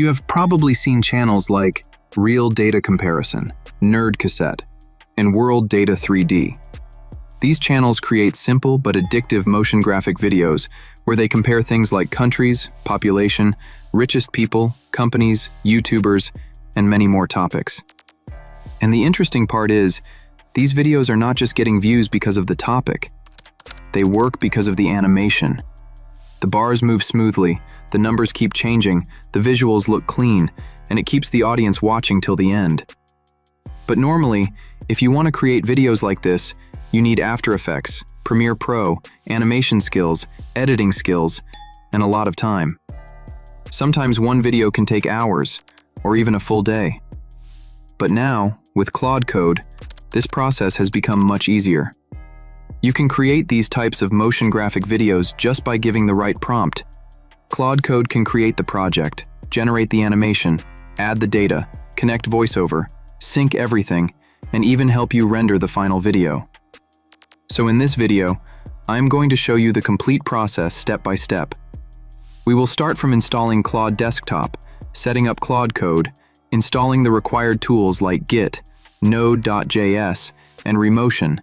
You have probably seen channels like Real Data Comparison, Cassette, and World Data 3D. These channels create simple but addictive motion graphic videos where they compare things like countries, population, richest people, companies, YouTubers, and many more topics. And the interesting part is, these videos are not just getting views because of the topic. They work because of the animation. The bars move smoothly, the numbers keep changing, the visuals look clean, and it keeps the audience watching till the end. But normally, if you want to create videos like this, you need After Effects, Premiere Pro, animation skills, editing skills, and a lot of time. Sometimes one video can take hours, or even a full day. But now, with Claude Code, this process has become much easier. You can create these types of motion graphic videos just by giving the right prompt. Claude Code can create the project, generate the animation, add the data, connect voiceover, sync everything, and even help you render the final video. So in this video, I'm going to show you the complete process step by step. We will start from installing Claude Desktop, setting up Claude Code, installing the required tools like Git, Node.js, and Remotion,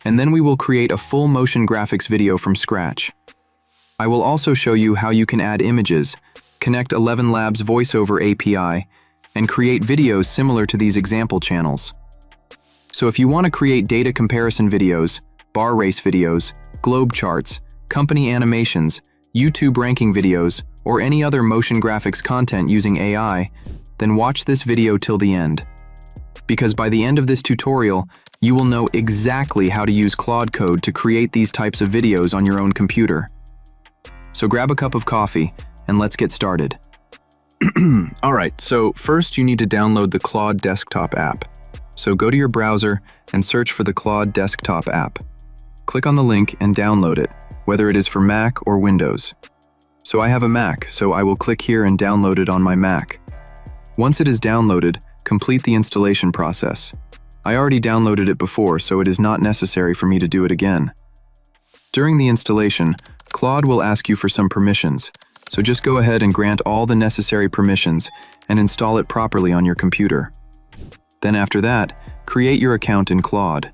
and then we will create a full motion graphics video from scratch. I will also show you how you can add images, connect ElevenLabs voiceover API, and create videos similar to these example channels. So if you want to create data comparison videos, bar race videos, globe charts, company animations, YouTube ranking videos, or any other motion graphics content using AI, then watch this video till the end. Because by the end of this tutorial, you will know exactly how to use Claude Code to create these types of videos on your own computer. So grab a cup of coffee and let's get started. Alright, so first you need to download the Claude Desktop app. So go to your browser and search for the Claude Desktop app. Click on the link and download it, whether it is for Mac or Windows. So I have a Mac, so I will click here and download it on my Mac. Once it is downloaded, complete the installation process. I already downloaded it before, so it is not necessary for me to do it again. During the installation, Claude will ask you for some permissions, so just go ahead and grant all the necessary permissions and install it properly on your computer. Then after that, create your account in Claude.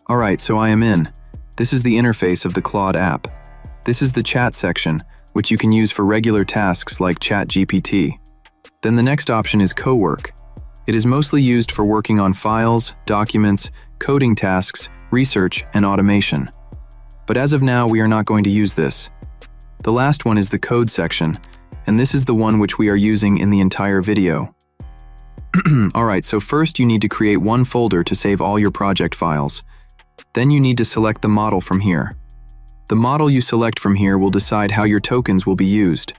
Alright, so I am in. This is the interface of the Claude app. This is the chat section, which you can use for regular tasks like ChatGPT. Then the next option is Cowork. It is mostly used for working on files, documents, coding tasks, research, and automation. But as of now, we are not going to use this. The last one is the Code section, and this is the one which we are using in the entire video. Alright, so first you need to create one folder to save all your project files. Then you need to select the model from here. The model you select from here will decide how your tokens will be used.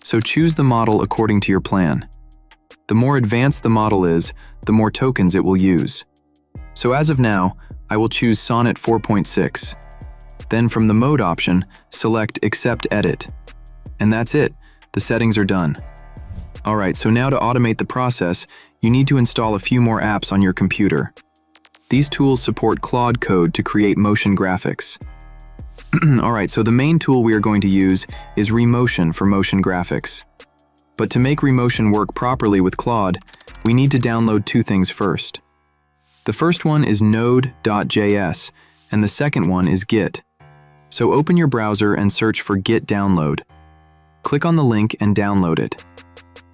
So choose the model according to your plan. The more advanced the model is, the more tokens it will use. So as of now, I will choose Sonnet 4.6. Then from the mode option, select Accept Edit. And that's it, the settings are done. Alright, so now to automate the process, you need to install a few more apps on your computer. These tools support Claude Code to create motion graphics. Alright, so the main tool we are going to use is Remotion for motion graphics. But to make Remotion work properly with Claude, we need to download two things first. The first one is Node.js, and the second one is Git. So open your browser and search for Git download. Click on the link and download it.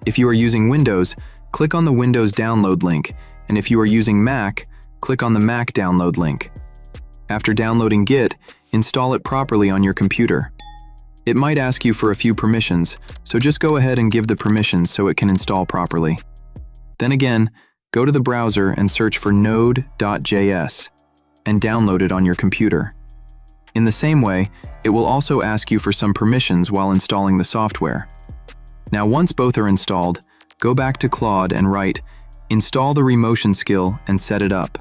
If you are using Windows, click on the Windows download link, and if you are using Mac, click on the Mac download link. After downloading Git, install it properly on your computer. It might ask you for a few permissions, so just go ahead and give the permissions so it can install properly. Then again, go to the browser and search for Node.js and download it on your computer. In the same way, it will also ask you for some permissions while installing the software. Now once both are installed, go back to Claude and write Install the Remotion skill and set it up.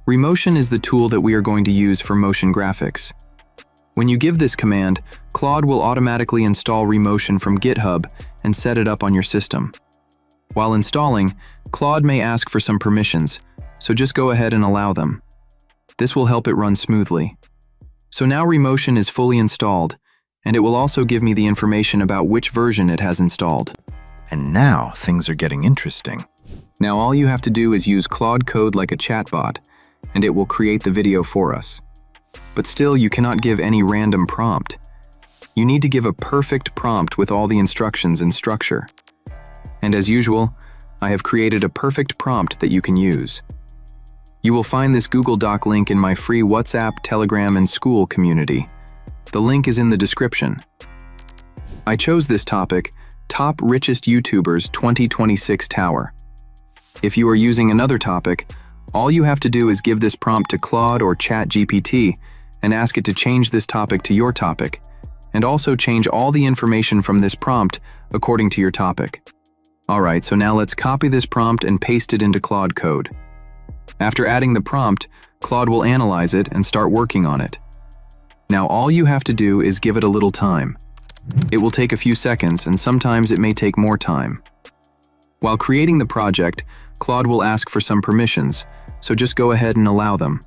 Remotion is the tool that we are going to use for motion graphics. When you give this command, Claude will automatically install Remotion from GitHub and set it up on your system. While installing, Claude may ask for some permissions, so just go ahead and allow them. This will help it run smoothly. So now Remotion is fully installed, and it will also give me the information about which version it has installed. And now things are getting interesting. Now all you have to do is use Claude Code like a chatbot, and it will create the video for us. But still, you cannot give any random prompt. You need to give a perfect prompt with all the instructions and structure. And as usual, I have created a perfect prompt that you can use. You will find this Google Doc link in my free WhatsApp, Telegram, and school community. The link is in the description. I chose this topic, Top Richest YouTubers 2026 Tower. If you are using another topic, all you have to do is give this prompt to Claude or ChatGPT and ask it to change this topic to your topic, and also change all the information from this prompt according to your topic. Alright, so now let's copy this prompt and paste it into Claude Code. After adding the prompt, Claude will analyze it and start working on it. Now all you have to do is give it a little time. It will take a few seconds, and sometimes it may take more time. While creating the project, Claude will ask for some permissions, so just go ahead and allow them.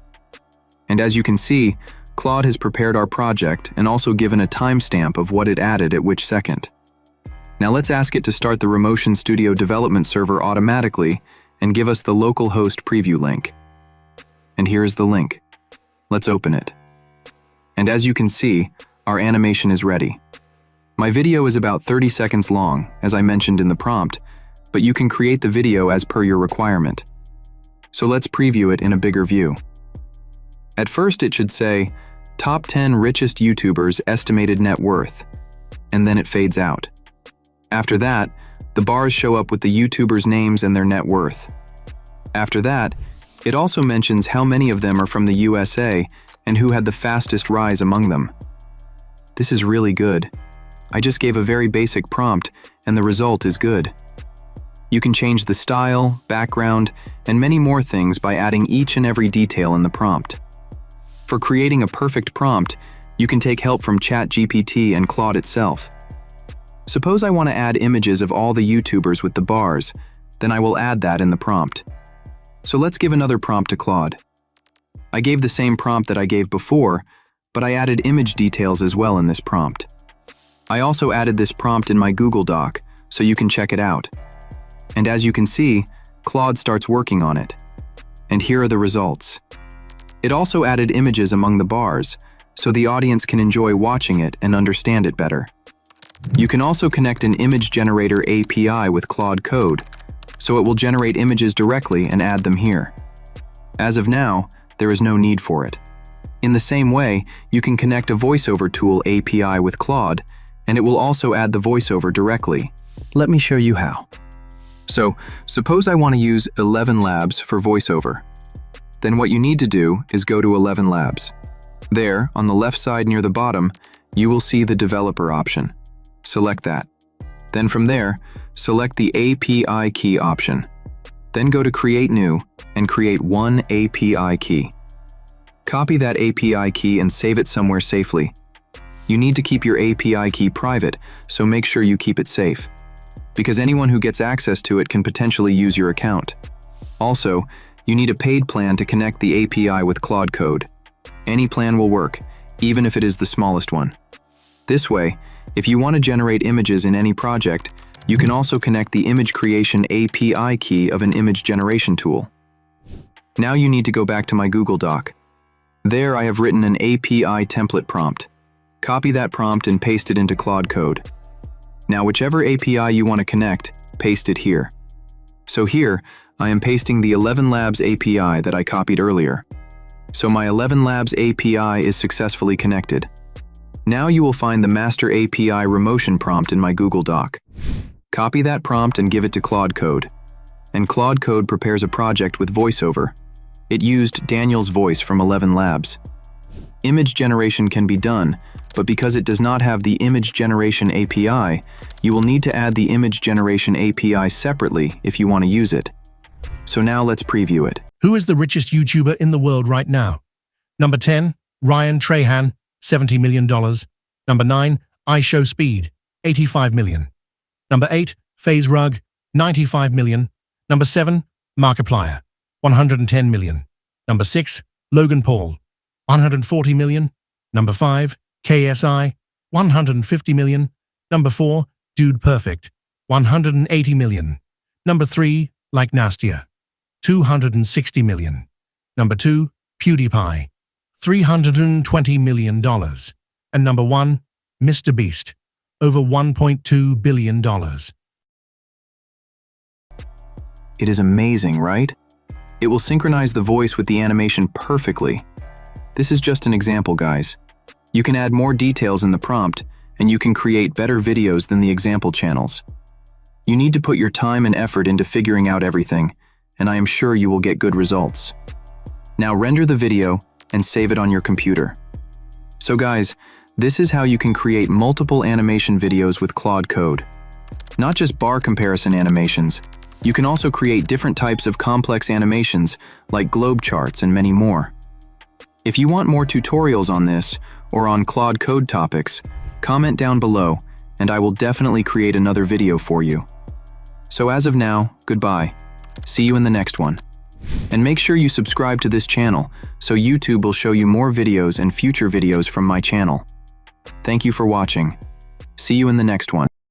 And as you can see, Claude has prepared our project and also given a timestamp of what it added at which second. Now let's ask it to start the Remotion Studio development server automatically and give us the local host preview link. And here is the link. Let's open it. And as you can see, our animation is ready. My video is about 30 seconds long, as I mentioned in the prompt, but you can create the video as per your requirement. So let's preview it in a bigger view. At first it should say, Top 10 Richest YouTubers Estimated Net Worth, and then it fades out. After that, the bars show up with the YouTubers' names and their net worth. After that, it also mentions how many of them are from the USA and who had the fastest rise among them. This is really good. I just gave a very basic prompt, and the result is good. You can change the style, background, and many more things by adding each and every detail in the prompt. For creating a perfect prompt, you can take help from ChatGPT and Claude itself. Suppose I want to add images of all the YouTubers with the bars, then I will add that in the prompt. So let's give another prompt to Claude. I gave the same prompt that I gave before, but I added image details as well in this prompt. I also added this prompt in my Google Doc, so you can check it out. And as you can see, Claude starts working on it. And here are the results. It also added images among the bars, so the audience can enjoy watching it and understand it better. You can also connect an image generator API with Claude Code, so it will generate images directly and add them here. As of now, there is no need for it. In the same way, you can connect a voiceover tool API with Claude, and it will also add the voiceover directly. Let me show you how. So, suppose I want to use ElevenLabs for voiceover. Then what you need to do is go to ElevenLabs. There, on the left side near the bottom, you will see the developer option. Select that. Then from there, select the API key option. Then go to Create New and create one API key. Copy that API key and save it somewhere safely. You need to keep your API key private, so make sure you keep it safe, because anyone who gets access to it can potentially use your account. Also, you need a paid plan to connect the API with Claude Code. Any plan will work, even if it is the smallest one. This way, if you want to generate images in any project, you can also connect the image creation API key of an image generation tool. Now you need to go back to my Google Doc. There I have written an API template prompt. Copy that prompt and paste it into Claude Code. Now whichever API you want to connect, paste it here. So here, I am pasting the ElevenLabs API that I copied earlier. So my ElevenLabs API is successfully connected. Now you will find the master API Remotion prompt in my Google Doc. Copy that prompt and give it to Claude Code. And Claude Code prepares a project with voiceover. It used Daniel's voice from ElevenLabs. Image generation can be done, but because it does not have the image generation API, you will need to add the image generation API separately if you want to use it. So now let's preview it. Who is the richest YouTuber in the world right now? Number 10, Ryan Trahan, $70 million. Number 9, iShowSpeed, $85 million. Number 8, FaZe Rug, $95 million. Number 7, Markiplier, $110 million. Number 6, Logan Paul, $140 million. Number 5, KSI, $150 million. Number 4, Dude Perfect, 180 million. Number 3, Like Nastia, 260 million. Number 2, PewDiePie, $320 million. And number 1, Mr. Beast, over $1.2 billion. It is amazing, right? It will synchronize the voice with the animation perfectly. This is just an example, guys. You can add more details in the prompt, and you can create better videos than the example channels. You need to put your time and effort into figuring out everything, and I am sure you will get good results. Now render the video and save it on your computer. So guys, this is how you can create multiple animation videos with Claude Code. Not just bar comparison animations, you can also create different types of complex animations like globe charts and many more. If you want more tutorials on this or on Claude Code topics, comment down below and I will definitely create another video for you. So as of now, goodbye. See you in the next one. And make sure you subscribe to this channel so YouTube will show you more videos and future videos from my channel. Thank you for watching. See you in the next one.